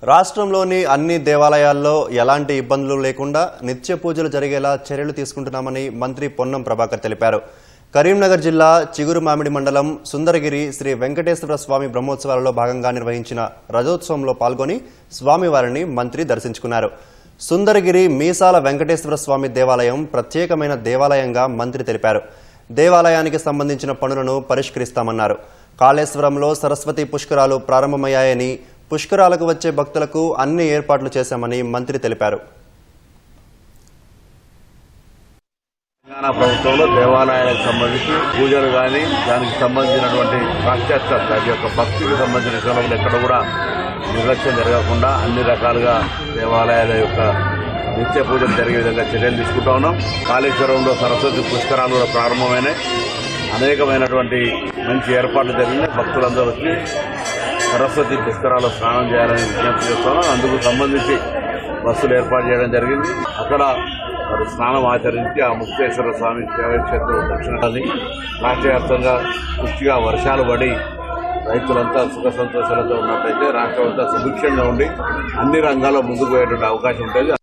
రాష్ట్రంలోని అన్ని దేవాలయాల్లో ఎలాంటి ఇబ్బందులు లేకుండా నిత్య పూజలు జరిగేలా చర్యలు తీసుకుంటున్నామని మంత్రి పొన్నం ప్రభాకర్ తెలిపారు. కరీంనగర్ జిల్లా చిగురుమామిడి మండలం సుందరగిరి శ్రీ వెంకటేశ్వర స్వామి బ్రహ్మోత్సవాలలో భాగంగా నిర్వహించిన రథోత్సవంలో పాల్గొని స్వామివారిని మంత్రి దర్శించుకున్నారు. సుందరగిరి మీసాల వెంకటేశ్వర స్వామి దేవాలయం ప్రత్యేకమైన దేవాలయంగా మంత్రి తెలిపారు. దేవాలయానికి సంబంధించిన పనులను పరిష్కరిస్తామన్నారు. కాళేశ్వరంలో సరస్వతి పుష్కరాలు ప్రారంభమయ్యాయని, పుష్కరాలకు వచ్చే భక్తులకు అన్ని ఏర్పాట్లు చేశామని మంత్రి తెలిపారు. తెలంగాణ ప్రభుత్వంలో దేవాలయాలకు సంబంధించి పూజలు కానీ దానికి సంబంధించినటువంటి పాశ్చాత్య దాని యొక్క భక్తికి సంబంధించిన విషయంలో ఎక్కడ కూడా నిర్లక్ష్యం జరగకుండా అన్ని రకాలుగా దేవాలయాల యొక్క నిత్య పూజలు జరిగే విధంగా చర్యలు తీసుకుంటా ఉన్నాం. కాళేశ్వరంలో సరస్వతి పుష్కరాలు కూడా ప్రారంభమైనాయి. అనేకమైనటువంటి మంచి ఏర్పాట్లు జరిగినాయి. భక్తులందరూ వచ్చి సరస్వతి పుష్కరాల్లో స్నానం చేయాలని విజ్ఞప్తి చేస్తున్నాం. అందుకు సంబంధించి బస్సులు ఏర్పాటు చేయడం జరిగింది. అక్కడ వారు స్నానం ఆచరించి ఆ ముక్తేశ్వర స్వామి శివక్షేత్రం దక్షిణాది రాష్ట్ర వ్యాప్తంగా పుష్టిగా వర్షాలు పడి రైతులంతా సుఖ సంతోషాలతో ఉన్నట్లయితే రాష్ట్రం అంతా సుభిక్షంగా ఉండి అన్ని రంగాల్లో ముందుకు పోయేటువంటి అవకాశం ఉంటుంది.